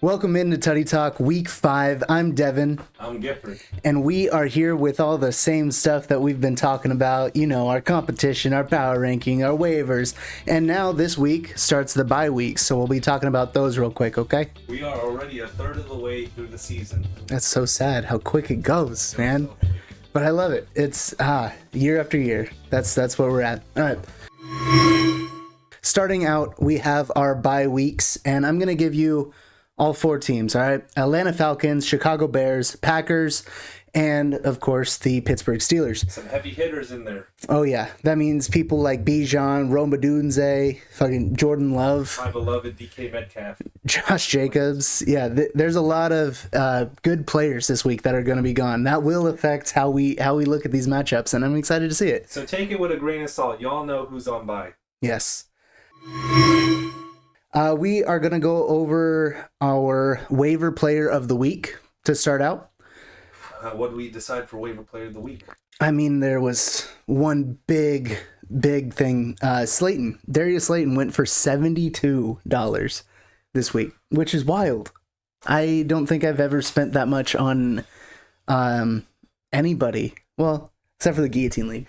Welcome into TuddyTalk Week 5. I'm Devin. I'm Gifford. And we are here with all the same stuff that we've been talking about. You know, our competition, our power ranking, our waivers. And now this week starts the bye week, so we'll be talking about those real quick, okay? We are already a third of the way through the season. That's so sad how quick it goes, man. But I love it. It's year after year. That's where we're at. All right. Starting out, we have our bye weeks, and I'm going to give you all four teams, all right? Atlanta Falcons, Chicago Bears, Packers, and, of course, the Pittsburgh Steelers. Some heavy hitters in there. Oh, yeah. That means people like Bijan, Rome Odunze, fucking Jordan Love. My beloved DK Metcalf. Josh Jacobs. Yeah, there's a lot of good players this week that are going to be gone. That will affect how we look at these matchups, and I'm excited to see it. So take it with a grain of salt. Y'all know who's on bye. Yes. We are going to go over our waiver player of the week to start out. What do we decide for waiver player of the week? I mean, there was one big thing. Darius Slayton went for $72 this week, which is wild. I don't think I've ever spent that much on anybody. Well, except for the Guillotine League.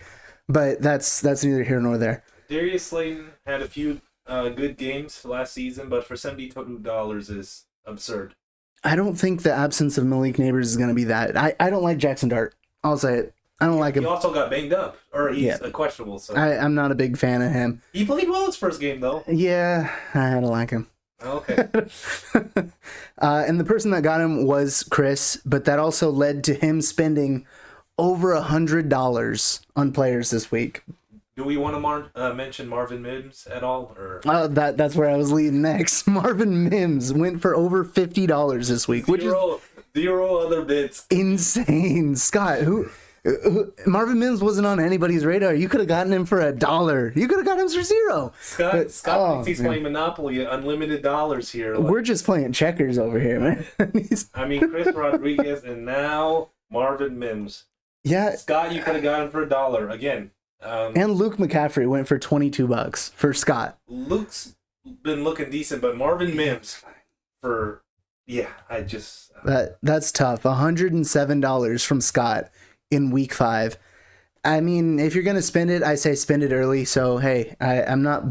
But that's neither here nor there. Darius Slayton had a few good games last season, but for $72 is absurd. I don't think the absence of Malik Neighbors is going to be that. I don't like Jackson Dart. I'll say it. I don't like him. He also got banged up, or he's questionable. So I'm not a big fan of him. He played well his first game, though. Yeah, I don't like him. Okay. And the person that got him was Chris, but that also led to him spending over $100 on players this week. Do we want to mention Marvin Mims at all? Or that's where I was leading next. Marvin Mims went for over $50 this week, which is zero other bits. Insane. Scott, who Marvin Mims wasn't on anybody's radar. You could have gotten him for $1. You could have got him for $0. Scott thinks he's playing Monopoly, unlimited dollars here. We're just playing checkers over here, man. I mean, Chris Rodriguez and now Marvin Mims. Yeah. Scott, you could have got him for $1 again. And Luke McCaffrey went for $22 for Scott. Luke's been looking decent, but Marvin Mims for that's tough. $107 from Scott in week 5. I mean, if you're gonna spend it, I say spend it early. So hey, I'm not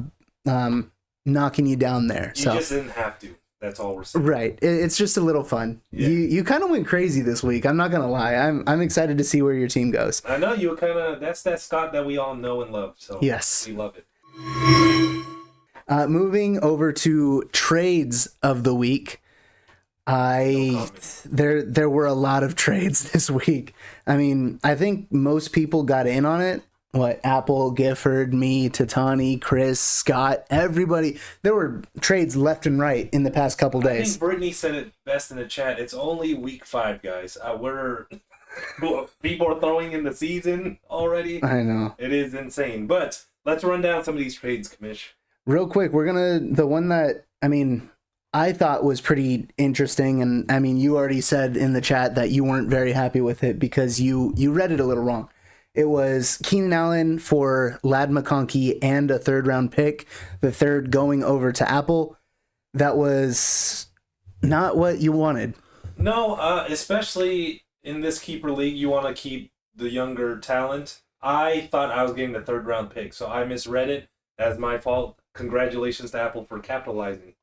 knocking you down there. You just didn't have to. That's all we're saying. Right. It's just a little fun. Yeah. You kind of went crazy this week. I'm not gonna lie. I'm excited to see where your team goes. I know you kind of. That's that Scott that we all know and love. So yes, we love it. Moving over to trades of the week. There were a lot of trades this week. I mean, I think most people got in on it. What, Apple, Gifford, me, Tatani, Chris, Scott, everybody. There were trades left and right in the past couple days. I think Brittany said it best in the chat. It's only week 5, guys. People are throwing in the season already. I know. It is insane. But let's run down some of these trades, Commish. Real quick, the one that, I thought was pretty interesting, and you already said in the chat that you weren't very happy with it because you read it a little wrong. It was Keenan Allen for Ladd McConkey and a 3rd-round pick, the third going over to Apple. That was not what you wanted. No, especially in this keeper league, you want to keep the younger talent. I thought I was getting the 3rd-round pick, so I misread it. That's my fault. Congratulations to Apple for capitalizing.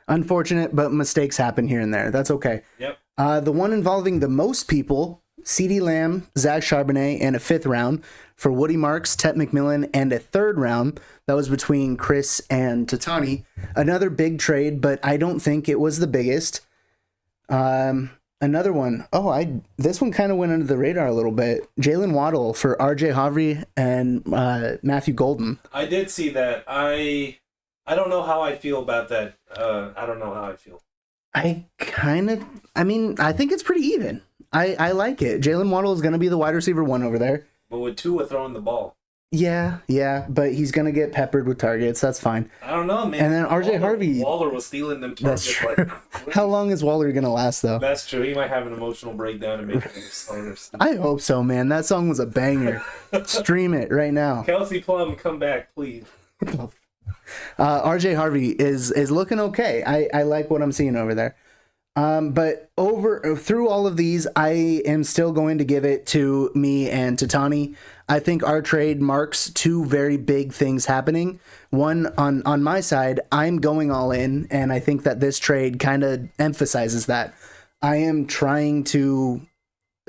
Unfortunate, but mistakes happen here and there. That's okay. Yep. The one involving the most people, CeeDee Lamb, Zach Charbonnet, and a 5th round for Woody Marks, Tet McMillan, and a 3rd round. That was between Chris and Tatani. Another big trade, but I don't think it was the biggest. Another one. This one kind of went under the radar a little bit. Jalen Waddle for RJ Harvey and Matthew Golden. I did see that. I don't know how I feel about that. I don't know how I feel. I think it's pretty even. I like it. Jalen Waddle is going to be the wide receiver 1 over there. But with Tua throwing the ball. Yeah, but he's going to get peppered with targets. That's fine. I don't know, man. And then RJ Harvey. Waller was stealing them targets. That's true. How long is Waller going to last, though? That's true. He might have an emotional breakdown and make him starters. I hope so, man. That song was a banger. Stream it right now. Kelsey Plum, come back, please. RJ Harvey is looking okay. I like what I'm seeing over there. But through all of these, I am still going to give it to me and to Tani. I think our trade marks two very big things happening. One, on my side, I'm going all in, and I think that this trade kind of emphasizes that. I am trying to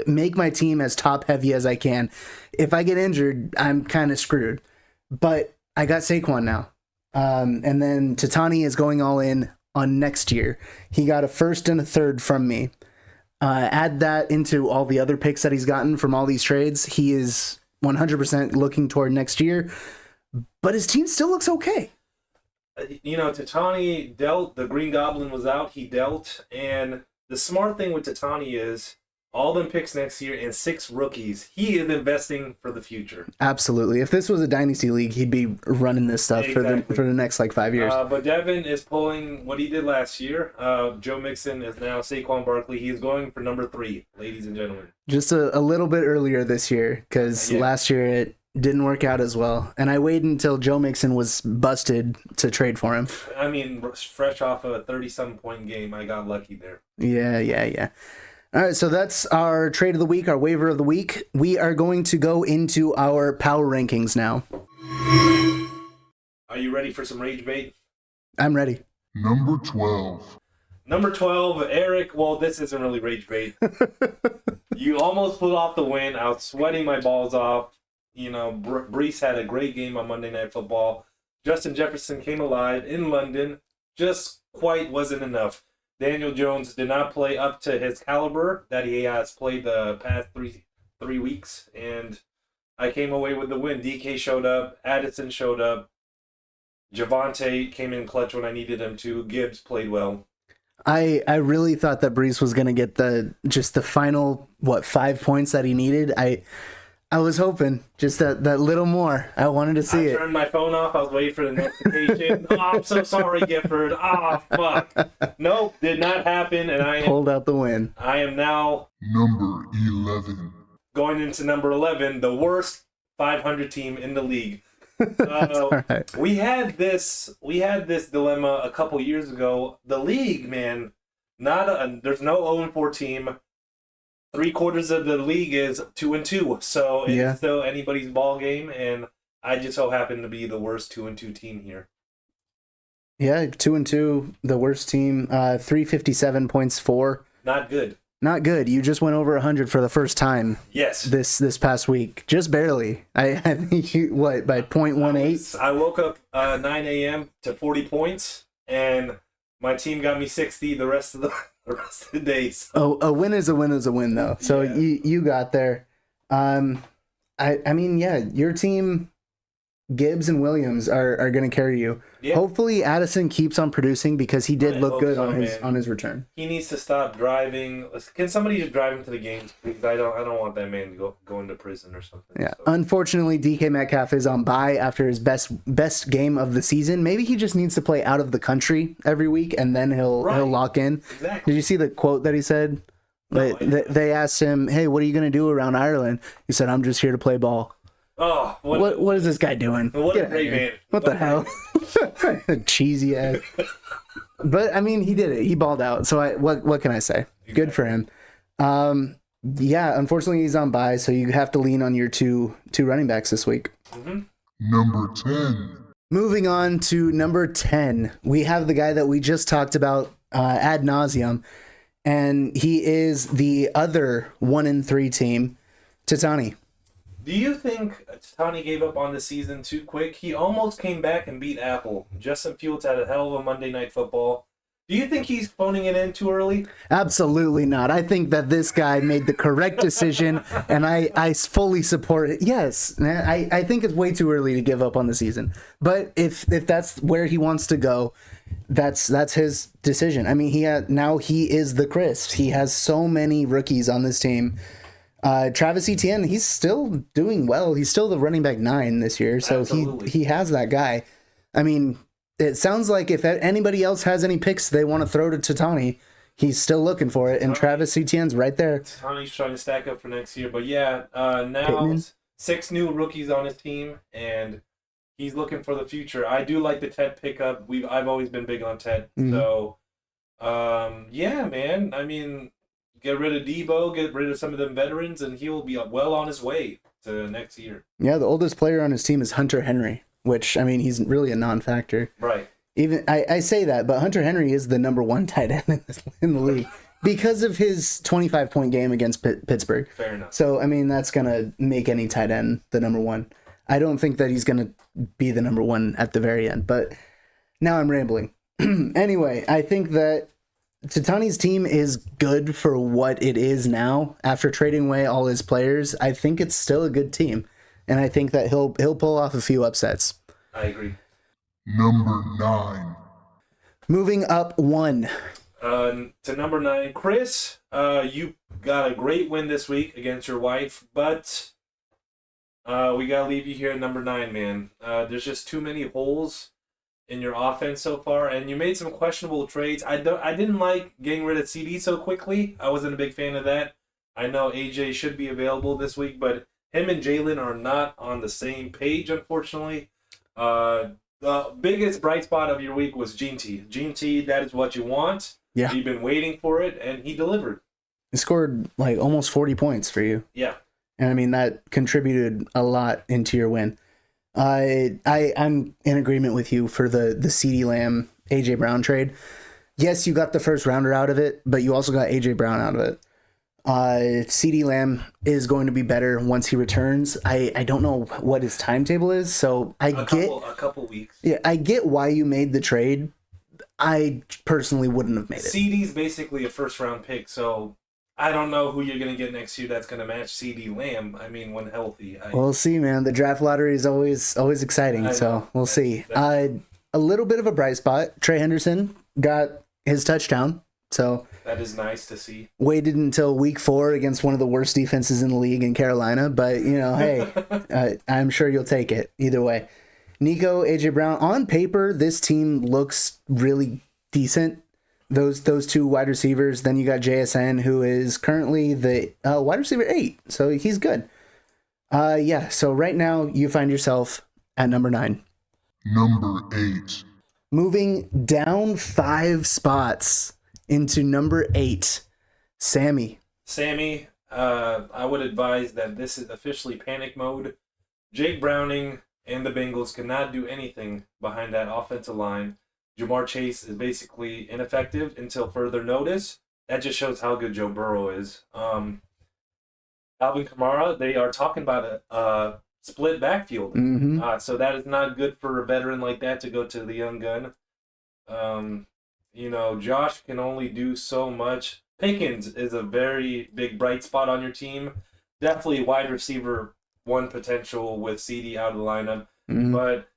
make my team as top heavy as I can. If I get injured, I'm kind of screwed. But I got Saquon now. And then Tatani is going all in on next year. He got a first and a third from me. Add that into all the other picks that he's gotten from all these trades. He is 100% looking toward next year, but his team still looks okay. Tatani dealt. The Green Goblin was out. He dealt. And the smart thing with Tatani is all them picks next year and 6 rookies. He is investing for the future. Absolutely. If this was a dynasty league, he'd be running this stuff for the next 5 years. But Devin is pulling what he did last year. Joe Mixon is now Saquon Barkley. He is going for number 3, ladies and gentlemen. Just a little bit earlier this year, because last year it didn't work out as well. And I waited until Joe Mixon was busted to trade for him. I mean, fresh off of a 30-something point game, I got lucky there. Yeah. All right, so that's our trade of the week, our waiver of the week. We are going to go into our power rankings now. Are you ready for some rage bait? I'm ready. Number 12. Number 12, Eric. Well, this isn't really rage bait. You almost pulled off the win. I was sweating my balls off. Brees had a great game on Monday Night Football. Justin Jefferson came alive in London. Just quite wasn't enough. Daniel Jones did not play up to his caliber that he has played the past three weeks, and I came away with the win. DK showed up, Addison showed up, Javonte came in clutch when I needed him to. Gibbs played well. I really thought that Brees was going to get the final 5 points that he needed. I was hoping just that little more. I wanted to see it. I turned my phone off. I was waiting for the notification. Oh, I'm so sorry, Gifford. Oh, fuck. Nope, did not happen. And I pulled out the win. I am now Number 11. Going into number 11, the worst 500 team in the league. Right. We had this dilemma a couple years ago. The league, man, there's no 0-4 team. 3/4 of the league is 2-2, so it's still anybody's ball game, and I just so happen to be the worst 2-2 team here. Yeah, 2-2, the worst team. 357 points for. Not good. Not good. You just went over 100 for the first time. Yes. This past week, just barely. I think you by 0.18. I woke up 9 a.m. to 40 points, and my team got me 60 the rest of the day. So. Oh, a win is a win though. So you got there. I mean, your team, Gibbs and Williams are going to carry you. Yeah. Hopefully Addison keeps on producing because he did look good on his return. He needs to stop driving. Can somebody just drive him to the games, please? I don't want that man to go into prison or something. Yeah. So. Unfortunately, DK Metcalf is on bye after his best game of the season. Maybe he just needs to play out of the country every week and then he'll lock in. Exactly. Did you see the quote that he said? No, they asked him, "Hey, what are you going to do around Ireland?" He said, "I'm just here to play ball." Oh, what is this guy doing? What a great man! What the hell? Cheesy ass. But I mean, he did it. He balled out. So what can I say? Exactly. Good for him. Unfortunately, he's on bye, so you have to lean on your two running backs this week. Mm-hmm. Number 10. Moving on to number 10, we have the guy that we just talked about ad nauseum, and he is the other 1-3 team, Tatani. Do you think Tani gave up on the season too quick? He almost came back and beat Apple. Justin Fields had a hell of a Monday Night Football. Do you think he's phoning it in too early? Absolutely not. I think that this guy made the correct decision, and I fully support it. Yes, I think it's way too early to give up on the season. But if that's where he wants to go, that's his decision. I mean, he is the crisp. He has so many rookies on this team. Travis Etienne, he's still doing well. He's still the running back 9 this year, so he has that guy. I mean, it sounds like if anybody else has any picks they want to throw to Tatani, he's still looking for it, and Travis Etienne's right there. Tani's trying to stack up for next year, but now 6 new rookies on his team, and he's looking for the future. I do like the Ted pickup. I've always been big on Ted, so Yeah, man. I mean, get rid of Debo, get rid of some of them veterans, and he will be well on his way to next year. Yeah, the oldest player on his team is Hunter Henry, which, I mean, he's really a non-factor. Right. Even I say that, but Hunter Henry is the number one tight end in the league because of his 25-point game against Pittsburgh. Fair enough. So, I mean, that's going to make any tight end the number one. I don't think that he's going to be the number one at the very end, but now I'm rambling. Anyway, I think that Tatani's team is good for what it is now. After trading away all his players, I think it's still a good team, and I think that he'll pull off a few upsets. I agree. Number 9. Moving up one. To number 9, Chris, you got a great win this week against your wife, but we got to leave you here at number 9, man. There's just too many holes in your offense so far, and you made some questionable trades. I didn't like getting rid of CD so quickly. I wasn't a big fan of that. I know AJ should be available this week, but him and Jalen are not on the same page, unfortunately. The biggest bright spot of your week was Gene T. Gene T, that is what you want. Yeah. You've been waiting for it, and he delivered. He scored like almost 40 points for you. Yeah. And I mean, that contributed a lot into your win. I'm in agreement with you for the CeeDee Lamb, AJ Brown trade. Yes, you got the first rounder out of it, but you also got AJ Brown out of it. CeeDee Lamb is going to be better once he returns. I don't know what his timetable is, so A couple weeks. Yeah, I get why you made the trade. I personally wouldn't have made it. CD's basically a first-round pick, so I don't know who you're going to get next year that's going to match CeeDee Lamb. I mean, when healthy. We'll see, man. The draft lottery is always exciting, so we'll see. A little bit of a bright spot. Trey Henderson got his touchdown, so that is nice to see. Waited until week 4 against one of the worst defenses in the league in Carolina, but, hey, I'm sure you'll take it either way. Nico, AJ Brown, on paper, this team looks really decent. Those two wide receivers. Then you got JSN, who is currently the wide receiver 8, so he's good. So right now you find yourself at number 9. Number 8. Moving down 5 spots into number 8, Sammy. Sammy, I would advise that this is officially panic mode. Jake Browning and the Bengals cannot do anything behind that offensive line. Jamar Chase is basically ineffective until further notice. That just shows how good Joe Burrow is. Alvin Kamara, they are talking about a split backfield. Mm-hmm. So that is not good for a veteran like that to go to the young gun. Josh can only do so much. Pickens is a very big bright spot on your team. Definitely wide receiver 1 potential with CD out of the lineup. Mm-hmm. But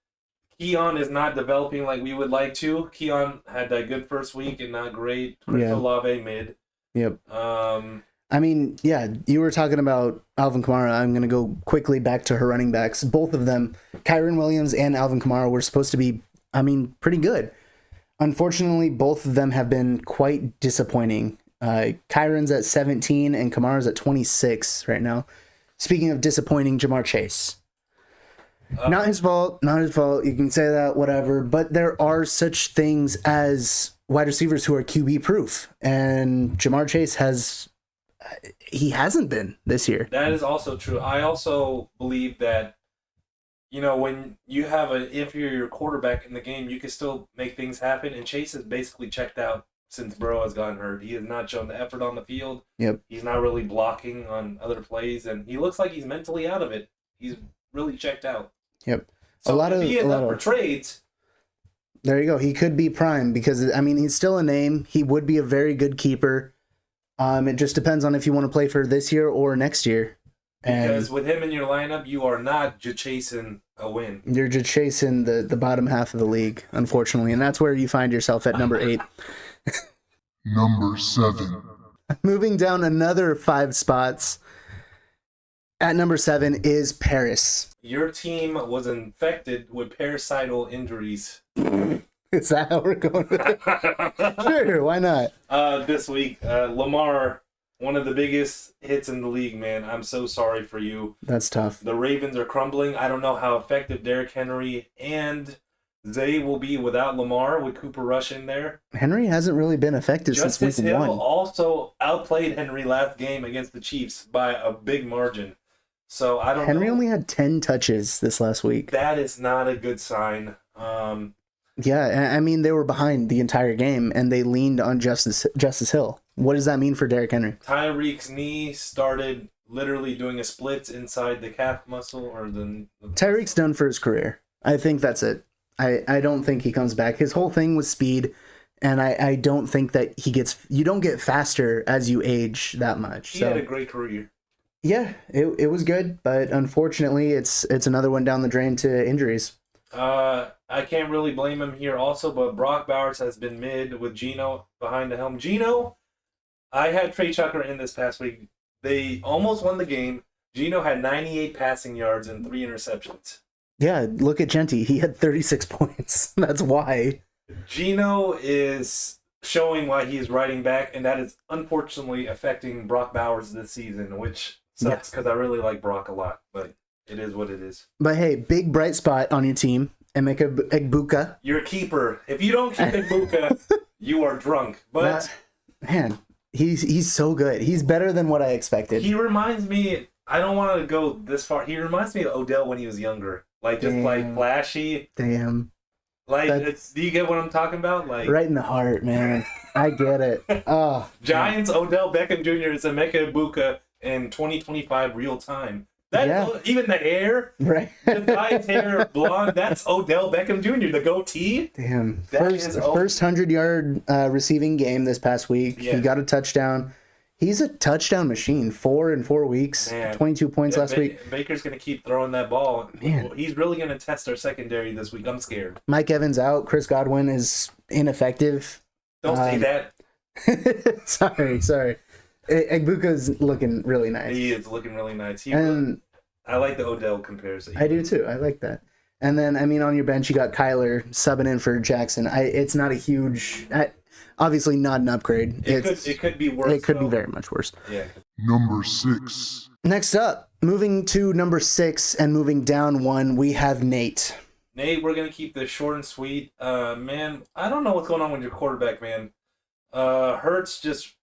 Keon is not developing like we would like to. Keon had that good first week and not great. Chris Olave mid. Yep. You were talking about Alvin Kamara. I'm going to go quickly back to her running backs. Both of them, Kyren Williams and Alvin Kamara, were supposed to be, pretty good. Unfortunately, both of them have been quite disappointing. Kyron's at 17 and Kamara's at 26 right now. Speaking of disappointing, Jamar Chase. Not his fault. You can say that, whatever. But there are such things as wide receivers who are QB proof. And Jamar Chase hasn't been this year. That is also true. I also believe that, when you have an inferior quarterback in the game, you can still make things happen. And Chase has basically checked out since Burrow has gotten hurt. He has not shown the effort on the field. Yep. He's not really blocking on other plays, and he looks like he's mentally out of it. He's really checked out. Yep. So if he is up for trades. There you go. He could be prime because, he's still a name. He would be a very good keeper. It just depends on if you want to play for this year or next year. Because with him in your lineup, you are not just chasing a win. You're just chasing the bottom half of the league, unfortunately. And that's where you find yourself at number 8. Number 7. Moving down another 5 spots. At number 7 is Paris. Your team was infected with parasital injuries. Is that how we're going? Sure, why not? This week, Lamar, one of the biggest hits in the league, man. I'm so sorry for you. That's tough. The Ravens are crumbling. I don't know how effective Derrick Henry and Zay will be without Lamar with Cooper Rush in there. Henry hasn't really been effective Justice since week Hill 1. also outplayed Henry last game against the Chiefs by a big margin. So I don't know. Henry only had 10 touches this last week. That is not a good sign. Yeah, I mean, they were behind the entire game, and they leaned on Justice Hill. What does that mean for Derrick Henry? Tyreek's knee started literally doing a split inside the calf muscle or the Tyreek's done for his career. I think that's it. I don't think he comes back. His whole thing was speed, and I don't think that you don't get faster as you age that much. He had a great career. Yeah, it was good, but unfortunately it's another one down the drain to injuries. I can't really blame him here also, but Brock Bowers has been mid with Geno behind the helm. Geno, I had Trey Tucker in this past week. They almost won the game. Geno had 98 passing yards and 3 interceptions. Yeah, look at Genty. He had 36 points. That's why. Geno is showing why he is riding back, and that is unfortunately affecting Brock Bowers this season, which sucks because I really like Brock a lot, but it is what it is. But hey, big bright spot on your team, Emeka Egbuka. You're a keeper. If you don't keep Egbuka, you are drunk. But man, he's so good. He's better than what I expected. He reminds me, I don't want to go this far. He reminds me of Odell when he was younger. Like, just like flashy. Damn. Like, do you get what I'm talking about? Like, right in the heart, man. I get it. Oh, Giants, Odell Beckham Jr. is Emeka Egbuka in 2025 real time. Even the hair, right? The guy's hair blonde. That's Odell Beckham Jr. The goatee. Damn. First 100-yard receiving game this past week. Yeah. He got a touchdown. He's a touchdown machine. 4 in 4 weeks. Man. 22 points last week. Baker's gonna keep throwing that ball. Man. He's really gonna test our secondary this week. I'm scared. Mike Evans out. Chris Godwin is ineffective. Don't say that. Sorry. Egbuka's looking really nice. He is looking really nice. I like the Odell comparison. I do too. I like that. And then, I mean, on your bench, you got Kyler subbing in for Jackson. It's not a huge, obviously not an upgrade. It could be worse. It could be very much worse. Yeah. Number 6. Next up, moving to number 6 and moving down 1, we have Nate. Nate, we're gonna keep this short and sweet. Man, I don't know what's going on with your quarterback, man. Hurts just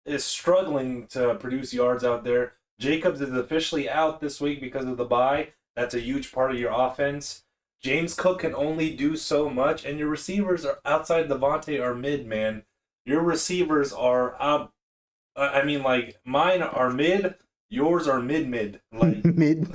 is struggling to produce yards out there. Jacobs is officially out this week because of the bye. That's a huge part of your offense. James Cook can only do so much, and your receivers are outside Devontae are mid, man. Your receivers are up. I mean, like, mine are mid. Yours are mid. Like mid.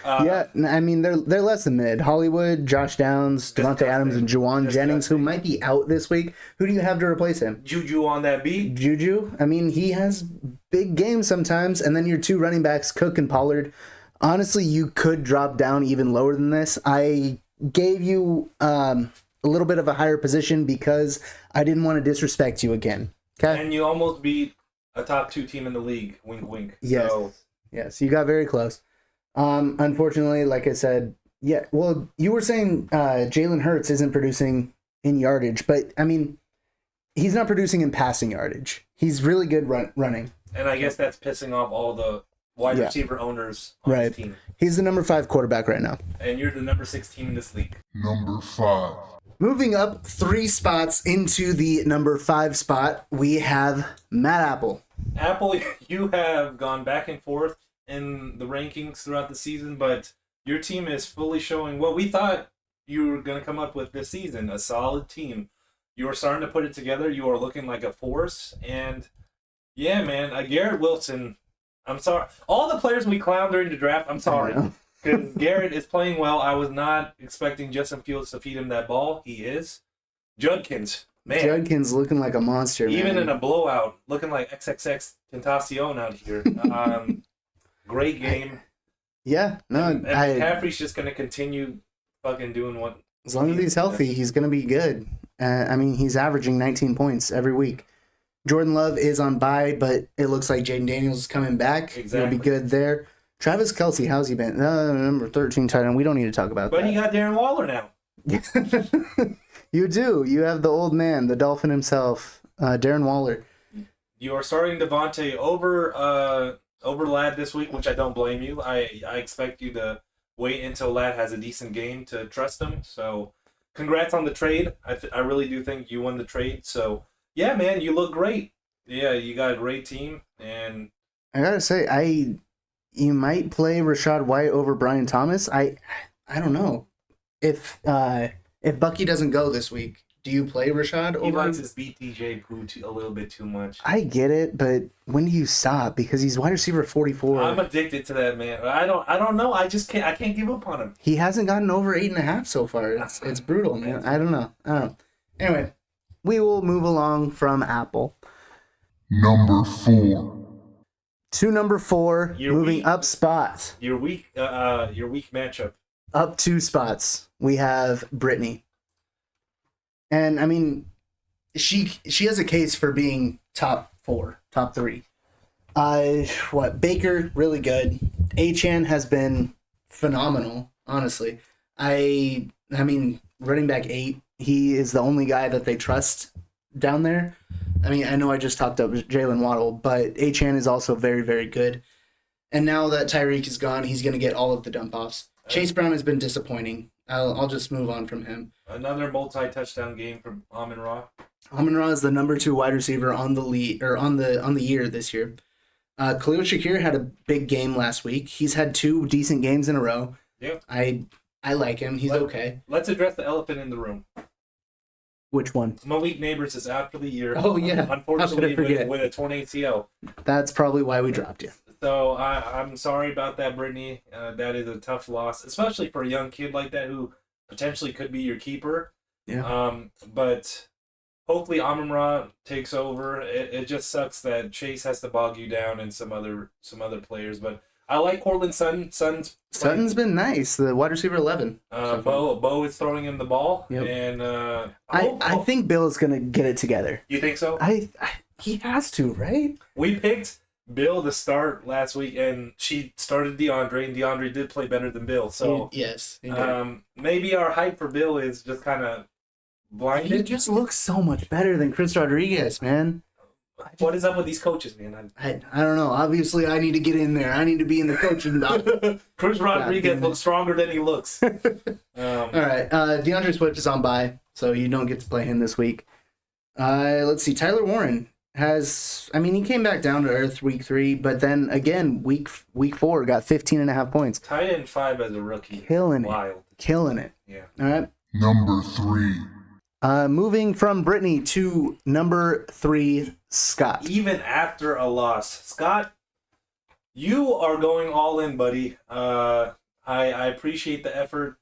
Yeah, I mean they're less than mid. Hollywood, Josh Downs, Devontae Adams, and Juwan Jennings, who might be out this week. Who do you have to replace him? Juju on that beat. Juju. I mean, he has big games sometimes, and then your 2 running backs, Cook and Pollard. Honestly, you could drop down even lower than this. I gave you a little bit of a higher position because I didn't want to disrespect you again. Okay. And you almost beat a top 2 team in the league. Wink, wink. Yes. Yes, you got very close. Unfortunately, like I said, yeah. Well, you were saying Jalen Hurts isn't producing in yardage, but I mean, he's not producing in passing yardage. He's really good running. And I guess that's pissing off all the wide receiver owners on his team. He's the number 5 quarterback right now. And you're the number 6 team in this league. Number 5. Moving up 3 spots into the number 5 spot, we have Matt Apple. Apple, you have gone back and forth in the rankings throughout the season, but your team is fully showing what we thought you were going to come up with this season, a solid team. You are starting to put it together. You are looking like a force. And, yeah, man, Garrett Wilson, I'm sorry. All the players we clowned during the draft, I'm sorry. Because Garrett is playing well. I was not expecting Justin Fields to feed him that ball. He is. Judkins, man. Judkins looking like a monster, even man. in a blowout, looking like XXX Tentacion out here. Great game. Yeah, no. And McCaffrey's just going to continue fucking doing what... As long as he's healthy, he's going to be good. I mean, he's averaging 19 points every week. Jordan Love is on bye, but it looks like Jaden Daniels is coming back. Exactly. He'll be good there. Travis Kelce, how's he been? Number 13 tight end. We don't need to talk about that. But he got Darren Waller now. You do. You have the old man, the Dolphin himself, Darren Waller. You are starting Devontae over Ladd this week, which I don't blame you. I expect you to wait until Lad has a decent game to trust him. So, congrats on the trade. I really do think you won the trade. So, yeah, man, you look great. Yeah, you got a great team, and I gotta say, you might play Rashad White over Brian Thomas. I don't know if Bucky doesn't go this week. Do you play Rashad he over? likes his BTJ poo a little bit too much. I get it, but when do you stop? Because he's wide receiver 44. I'm addicted to that man. I don't know. I just can't. I can't give up on him. He hasn't gotten over 8.5 so far. It's brutal, man. I don't know. Anyway, we will move along from Apple Number 4. to number 4, Your moving week- up spots, Your weak matchup. up 2 spots. We have Brittany, and I mean, she has a case for being top 4, top 3. Baker really good. Achan has been phenomenal, honestly. I mean, running back 8, he is the only guy that they trust down there. I mean, I know I just talked up Jalen Waddle, but Achan is also very, very good. And now that Tyreek is gone, he's going to get all of the dump offs. Chase Brown has been disappointing. I'll just move on from him. Another multi-touchdown game from Amon-Ra. Amon-Ra is the number 2 wide receiver on the lead or on the year this year. Khalil Shakir had a big game last week. He's had 2 decent games in a row. Yep. I like him. He's okay. Let's address the elephant in the room. Which one? Malik Neighbors is out for the year. Oh, yeah. Unfortunately, How could I forget? with a torn ACL. That's probably why we dropped you. So I'm sorry about that, Brittany. That is a tough loss, especially for a young kid like that who potentially could be your keeper. Yeah. But hopefully Amon-Ra takes over. It just sucks that Chase has to bog you down and some other players. But I like Cortland Sutton's been nice. The wide receiver 11. Bo is throwing him the ball, Yep. and I think Bill is gonna get it together. You think so? He has to, right? We picked Bill to start last week, and she started DeAndre, and DeAndre did play better than Bill. So Yes. He did. maybe our hype for Bill is just kind of He blinded. just looks so much better than Chris Rodriguez, man. What is up with these coaches, man? I don't know. Obviously, I need to get in there. I need to be in the coaching dock. Chris Rodriguez looks stronger than he looks. All right. DeAndre Swift is on bye, so you don't get to play him this week. Let's see. Tyler Warren he came back down to earth week 3, but then again, week 4 got 15.5 points. Tight end 5 as a rookie. Killing it. Wild. Killing it. Yeah. All right. Number 3. Moving from Brittany to number 3, Scott. Even after a loss, Scott, you are going all in, buddy. I appreciate the effort.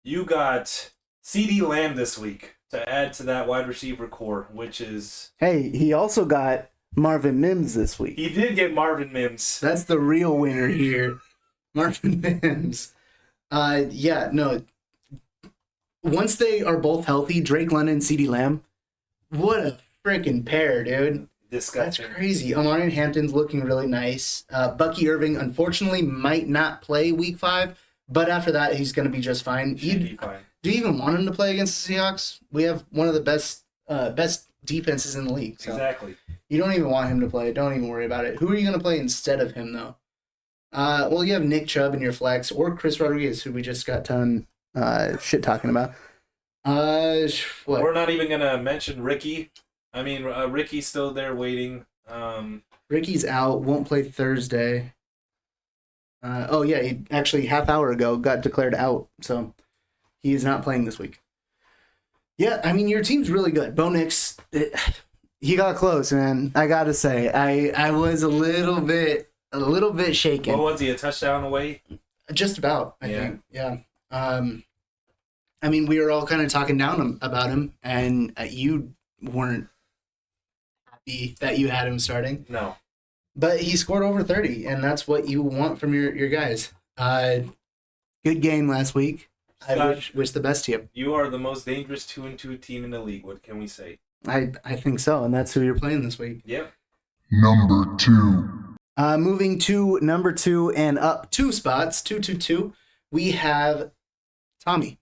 You got CeeDee Lamb this week to add to that wide receiver core, which is... Hey, he also got Marvin Mims this week. He did get Marvin Mims. That's the real winner here. Marvin Mims. Yeah, no. Once they are both healthy, Drake London and CeeDee Lamb, what a freaking pair, dude. That's Disgusting. crazy. Omarion Hampton's looking really nice. Bucky Irving, unfortunately, might not play week 5, but after that, he's going to be just fine. Should be fine. Do you even want him to play against the Seahawks? We have one of the best defenses in the league. So Exactly. you don't even want him to play. Don't even worry about it. Who are you going to play instead of him, though? Well, you have Nick Chubb in your flex, or Chris Rodriguez, who we just got done shit talking about. What? We're not even going to mention Ricky. I mean, Ricky's still there waiting. Ricky's out. Won't play Thursday. Oh yeah, he actually half hour ago got declared out, so he is not playing this week. Yeah, I mean your team's really good. Bo Nix, he got close, man. I gotta say, I was a little bit shaken. What was he, a touchdown away? Just about, I think. Yeah. I mean, we were all kind of talking down about him, and you weren't happy that you had him starting. No. But he scored over 30, and that's what you want from your guys. Good game last week. I wish the best to you. You are the most dangerous 2-2 team in the league. What can we say? I think so, and that's who you're playing this week. Yep. Number 2. Moving to number 2 and up 2 spots, 2-2-2, we have Tommy.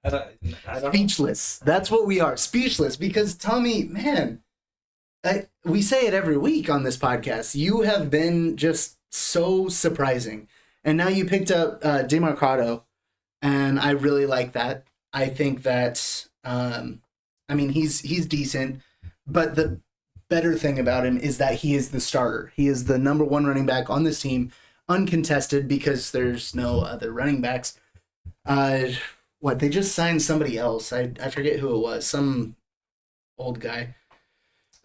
I don't know. Speechless. That's what we are. Speechless, because Tommy, man, we say it every week on this podcast. You have been just so surprising. And now you picked up DeMarcado, and I really like that. I think that I mean he's decent, but the better thing about him is that he is the starter. He is the number one running back on this team, uncontested because there's no other running backs. What they just signed somebody else. I forget who it was. Some old guy.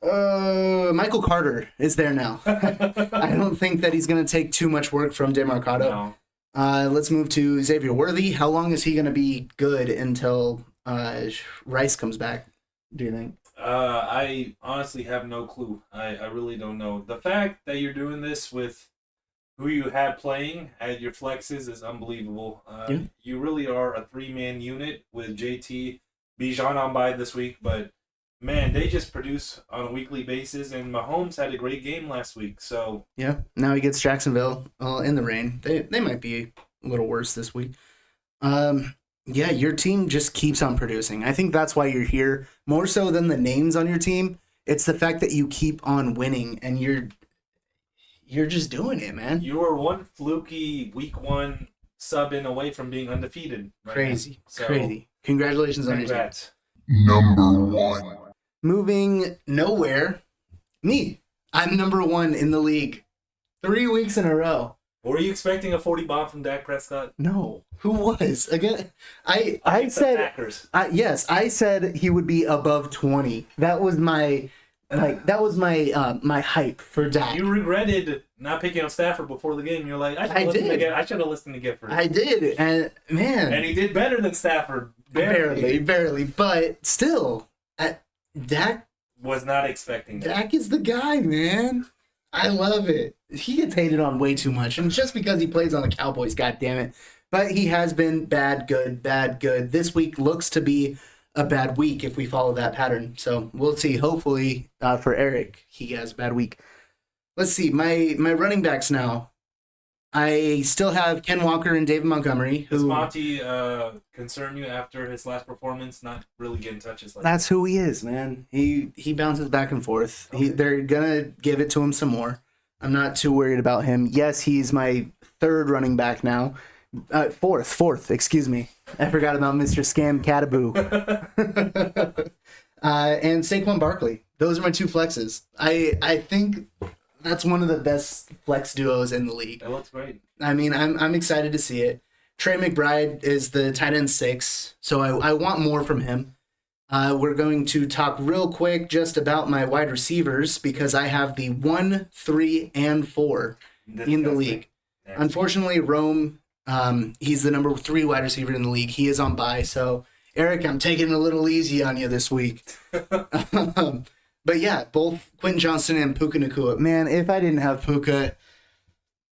Michael Carter is there now. I don't think that he's going to take too much work from DeMarcado. No. Let's move to Xavier Worthy. How long is he going to be good until Rice comes back, do you think? I honestly have no clue. I really don't know. The fact that you're doing this with who you had playing at your flexes is unbelievable. Yeah. You really are a three-man unit with JT, Bijan on by this week, but man, they just produce on a weekly basis, and Mahomes had a great game last week. So Yeah. Now he gets Jacksonville in the rain. They might be a little worse this week. Yeah, your team just keeps on producing. I think that's why you're here. More so than the names on your team, it's the fact that you keep on winning and you're just doing it, man. you are one fluky week one sub in away from being undefeated. Right Crazy. now. So, Crazy. Congratulations on your team. Congrats. Number 1. Moving nowhere, me. I'm number one in the league. 3 weeks in a row. Were you expecting a 40 bomb from Dak Prescott? No. Who was? Again, I The said Packers. yes, I said he would be above 20. That was my my hype for Dak. You regretted not picking up Stafford before the game. You're like, I should have listened to Gifford. I did, and man, And he did better than Stafford. barely, but still, Dak Was not expecting that. Dak is the guy, man. I love it. He gets hated on way too much, and just because he plays on the Cowboys, god damn it. But he has been bad, good, bad, good. This week looks to be a bad week if we follow that pattern. So we'll see. Hopefully, for Eric, he has a bad week. Let's see. My running backs now. I still have Ken Walker and David Montgomery. Does Who Monty concern you after his last performance? Not really getting touches like that's who he is, man. He bounces back and forth. Okay. They're gonna give it to him some more. I'm not too worried about him. Yes, he's my third running back now. Fourth, excuse me. I forgot about Mr. Scam Cataboo. And Saquon Barkley. Those are my two flexes. I think that's one of the best flex duos in the league. That looks great. I mean, I'm excited to see it. Trey McBride is the tight end 6, so I want more from him. We're going to talk real quick just about my wide receivers because I have the 1, 3, and 4 in the league. Yeah. Unfortunately, Rome, he's the number 3 wide receiver in the league. He is on bye, so Eric, I'm taking it a little easy on you this week. But yeah, both Quentin Johnston and Puka Nacua. Man, if I didn't have Puka,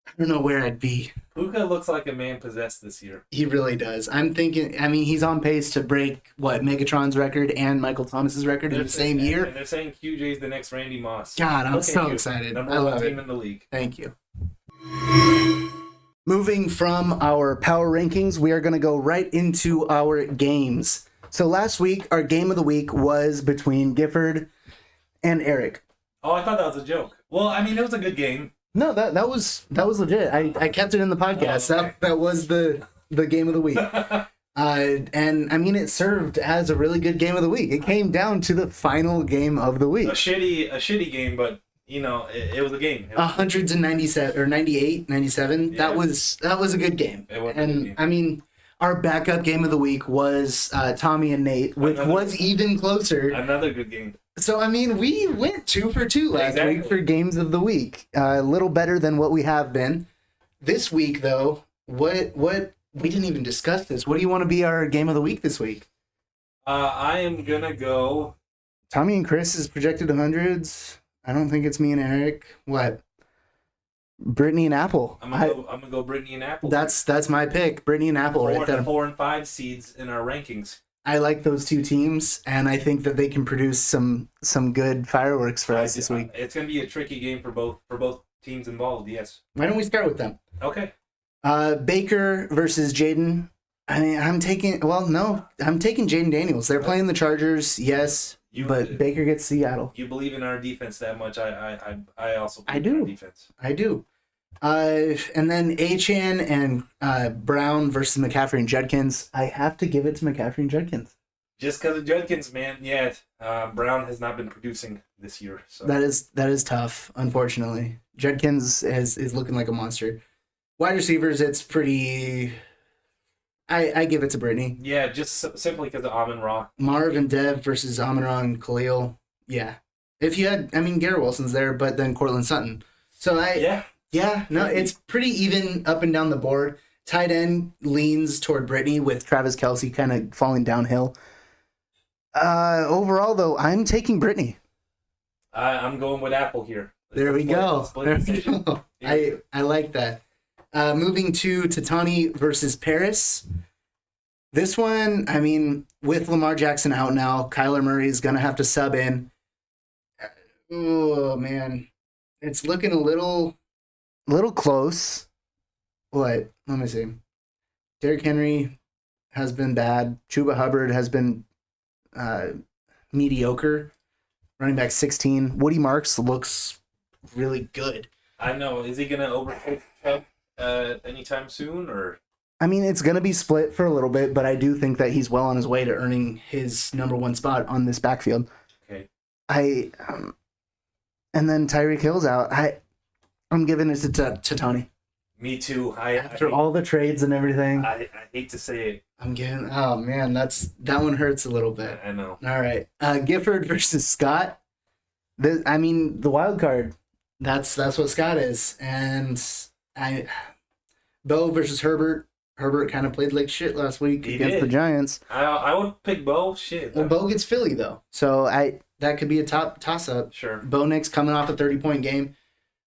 I don't know where I'd be. Puka looks like a man possessed this year. He really does. I'm thinking, I mean, he's on pace to break, Megatron's record and Michael Thomas's record in the same year. And they're saying QJ's the next Randy Moss. God, I'm Look at so you. excited. Number I one love team it. in the league. Thank you. Moving from our power rankings, we are going to go right into our games. So last week, our game of the week was between Gifford and Eric. Oh, I thought that was a joke. Well, I mean, it was a good game. No, that was legit. I kept it in the podcast. Oh, okay. That was the game of the week. And I mean, it served as a really good game of the week. It came down to the final game of the week. A shitty game, but you know, it was a game. 197 or 98, 97. Yeah. That was a good game. It was a And good game. I mean, our backup game of the week was Tommy and Nate, which was even closer. Another good game. So I mean, we went 2 for 2 last Exactly. week for games of the week. A little better than what we have been. This week, though, what we didn't even discuss this. What do you want to be our game of the week this week? I am gonna go. Tommy and Chris is projected to hundreds. I don't think it's me and Eric. What? Brittany and Apple. I'm gonna go Brittany and Apple. That's my pick. Brittany and Apple right there. 4 and 5 seeds in our rankings. I like those two teams, and I think that they can produce some good fireworks for us this week. It's gonna be a tricky game for both teams involved. Yes. Why don't we start with them? Okay. Baker versus Jaden. I mean, I'm taking Jaden Daniels. They're playing the Chargers, yes, but Baker gets Seattle. You believe in our defense that much? I also believe I do. in our defense. I do. And then Achan and Brown versus McCaffrey and Judkins. I have to give it to McCaffrey and Judkins. Just because of Judkins, man. Yeah, Brown has not been producing this year. So That is tough, unfortunately. Judkins is looking like a monster. Wide receivers, it's pretty. I give it to Brittany. yeah, just simply because of Amon Ra. Marv and Dev versus Amon-Ra and Khalil. Yeah. If you had, Garrett Wilson's there, but then Cortland Sutton. So no, it's pretty even up and down the board. Tight end leans toward Brittany with Travis Kelce kind of falling downhill. Overall, though, I'm taking Brittany. I'm going with Apple here. There we go. Split decision. Yeah. I like that. Moving to Tatani versus Paris. This one, with Lamar Jackson out now, Kyler Murray is going to have to sub in. Oh, man. It's looking a little close. What? Let me see. Derrick Henry has been bad. Chuba Hubbard has been mediocre. Running back 16. Woody Marks looks really good. I know. Is he going to overtake Chubb anytime soon? Or It's going to be split for a little bit, but I do think that he's well on his way to earning his number one spot on this backfield. Okay. And then Tyreek Hill's out. I'm giving it to Tony. Me too. After all the trades and everything. I hate to say it. I'm giving. Oh man, that one hurts a little bit. I know. All right, Gifford versus Scott. The wild card. That's what Scott is, and Bo versus Herbert. Herbert kind of played like shit last week against the Giants. I would pick Bo. Shit. Well, Bo gets Philly though, so that could be a toss up. Sure. Bo Nix coming off a 30-point game.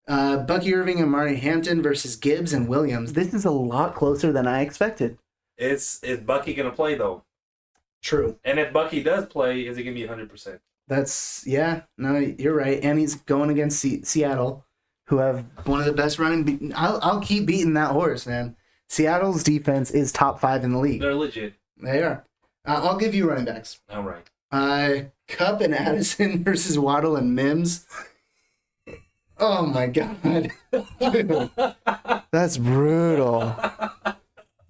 Bucky Irving and Marty Hampton versus Gibbs and Williams. This is a lot closer than I expected. Is Bucky gonna play though? True. And if Bucky does play, is he gonna be 100%? No, you're right. And he's going against Seattle, who have one of the best running. I'll keep beating that horse, man. Seattle's defense is top 5 in the league. They're legit. They are. I'll give you running backs. All right. Cup and Addison versus Waddle and Mims. Oh my god. That's brutal.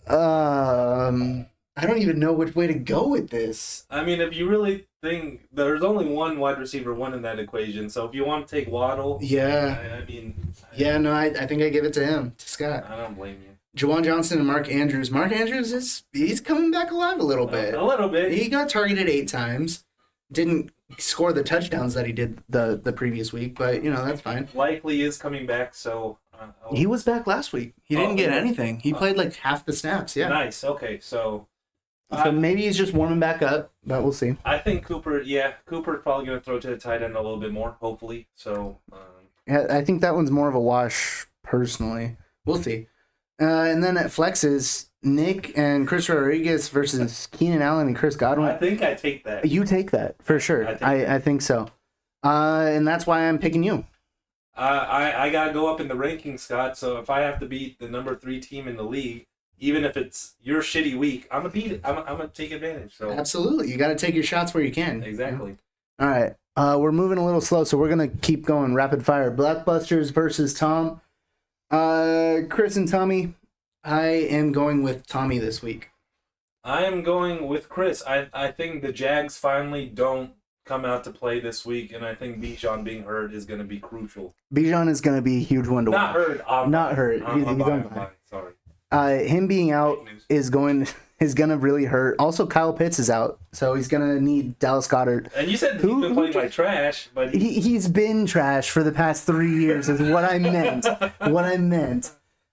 I don't even know which way to go with this. If you really think there's only one wide receiver one in that equation, so if you want to take Waddle, yeah. I think I give it to him, to Scott. I don't blame you. Jawan Johnson and Mark Andrews. Mark Andrews he's coming back alive a little bit. A little bit. He got targeted 8 times. Didn't score the touchdowns that he did the previous week, but that's fine. Likely is coming back, so he was back last week. He didn't get anything. He played like half the snaps. Yeah. Nice. Okay, so maybe he's just warming back up, but we'll see. I think Cooper's probably going to throw to the tight end a little bit more, hopefully. So I think that one's more of a wash personally. We'll see. And then at flexes, Nick and Chris Rodriguez versus Keenan Allen and Chris Godwin. I think I take that. You take that for sure. I think so. And that's why I'm picking you. I gotta go up in the rankings, Scott. So if I have to beat the number 3 team in the league, even if it's your shitty week, I'm gonna beat it. I'm gonna take advantage. So absolutely, you got to take your shots where you can. Exactly. All right, we're moving a little slow, so we're gonna keep going rapid fire. Blockbusters versus Tom. Chris and Tommy. I am going with Tommy this week. I am going with Chris. I think the Jags finally don't come out to play this week, and I think Bijan being hurt is going to be crucial. Bijan is going to be a huge one to watch. Not hurt. Sorry. Him being out is going to really hurt. Also, Kyle Pitts is out, so he's going to need Dallas Goedert. And you said he's been playing like trash, but he's been trash for the past 3 years. Is what I meant.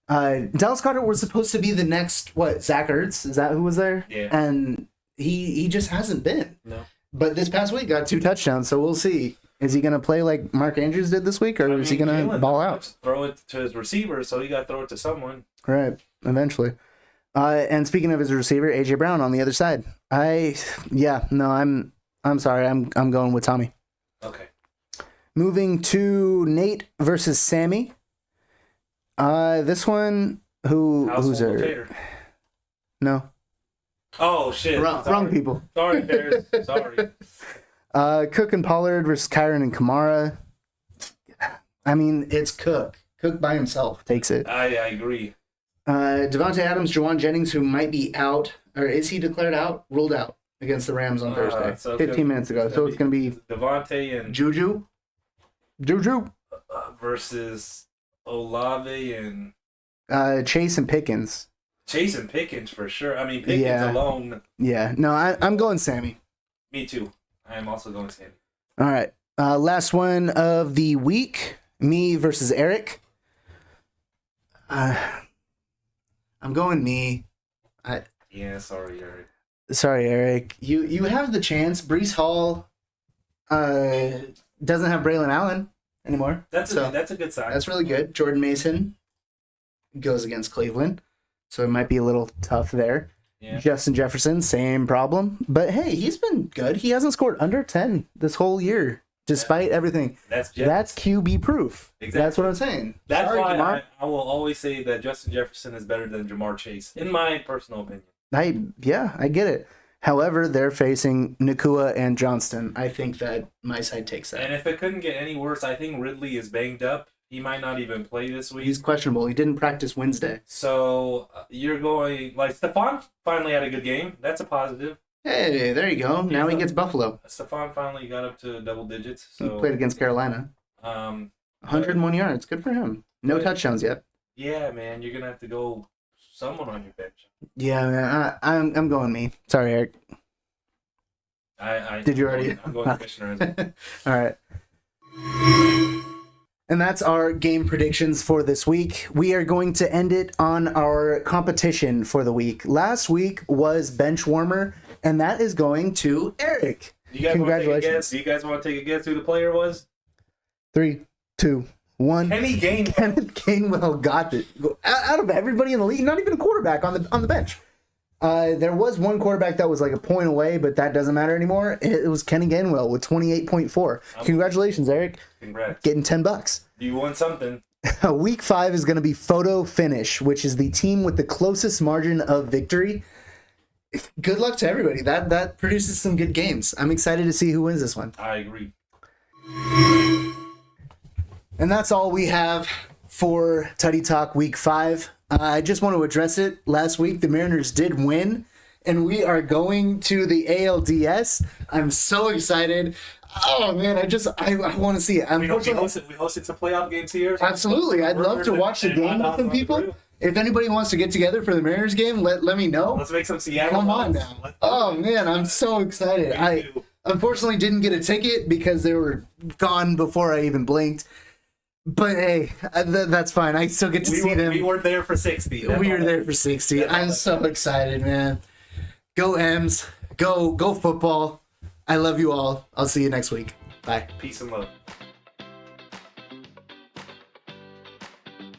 Dallas Goedert was supposed to be the next Zach Ertz? Is that who was there? Yeah. And he just hasn't been. No. But this past week got 2 touchdowns, so we'll see. Is he going to play like Mark Andrews did this week, or is he going to ball out? Throw it to his receiver, so he got to throw it to someone. Right, eventually. And speaking of his receiver, AJ Brown on the other side. I'm sorry, I'm going with Tommy. Okay. Moving to Nate versus Sammy. This one, who's there? No. Oh shit! Wrong people. Sorry, Bears. Sorry. Cook and Pollard versus Kyron and Kamara. It's Cook. Cook by himself takes it. I agree. Devontae Adams, Jawan Jennings, who might be out, or is he declared out? Ruled out against the Rams on Thursday, so 15 minutes ago. So it's going to be Devontae and Juju versus Olave and Chase and Pickens. Chase and Pickens for sure. I mean, Pickens alone. Yeah, no, I'm going Sammy. Me too. I am also going Sammy. All right. Last one of the week. Me versus Eric. I'm going me. Yeah, sorry, Eric. Sorry, Eric. You have the chance. Breece Hall doesn't have Braylon Allen anymore. That's a good sign. That's really good. Jordan Mason goes against Cleveland, so it might be a little tough there. Yeah. Justin Jefferson, same problem. But hey, he's been good. He hasn't scored under 10 this whole year, despite everything. That's QB proof. Exactly. That's what I'm saying. That's Sorry, why I will always say that Justin Jefferson is better than Jamar Chase, in my personal opinion. I get it. However, they're facing Nakua and Johnston. I think that my side takes that. And if it couldn't get any worse, I think Ridley is banged up. He might not even play this week. He's questionable. He didn't practice Wednesday. So you're going, like, Stephon finally had a good game. That's a positive. Hey, there you go. Now he gets Buffalo. Stephon finally got up to double digits. So He played against Carolina. 101 yards. Good for him. No touchdowns yet. Yeah, man. You're going to have to go someone on your bench. Yeah, man. I'm going me. Sorry, Eric. Did you already? I'm going Commissioner. All right. And that's our game predictions for this week. We are going to end it on our competition for the week. Last week was Bench Warmer, and that is going to Eric. Congratulations. Do you guys want to take a guess who the player was? 3, 2, 1. Kenny Gainwell. Kenneth Gainwell got it. Out of everybody in the league, not even a quarterback on the bench. There was one quarterback that was like a point away, but that doesn't matter anymore. It was Kenny Gainwell with 28.4. Congratulations, Eric. Congrats. Getting $10. You won something. Week 5 is going to be Photo Finish, which is the team with the closest margin of victory. Good luck to everybody. That produces some good games. I'm excited to see who wins this one. I agree. And that's all we have for Tuddy Talk Week 5. I just want to address it. Last week, the Mariners did win, and we are going to the ALDS. I'm so excited. Oh, man, I want to see it. We hosted some playoff games here. Absolutely. I'd love to watch the game with some people. If anybody wants to get together for the Mariners game, let me know. Let's make some Seattle. Come on now. Oh, man, I'm so excited. I unfortunately didn't get a ticket because they were gone before I even blinked. But hey, that's fine. I still get to see them. We were there for 60. We were there for 60. I'm so excited, man. Go M's. Go football. I love you all. I'll see you next week. Bye. Peace and love.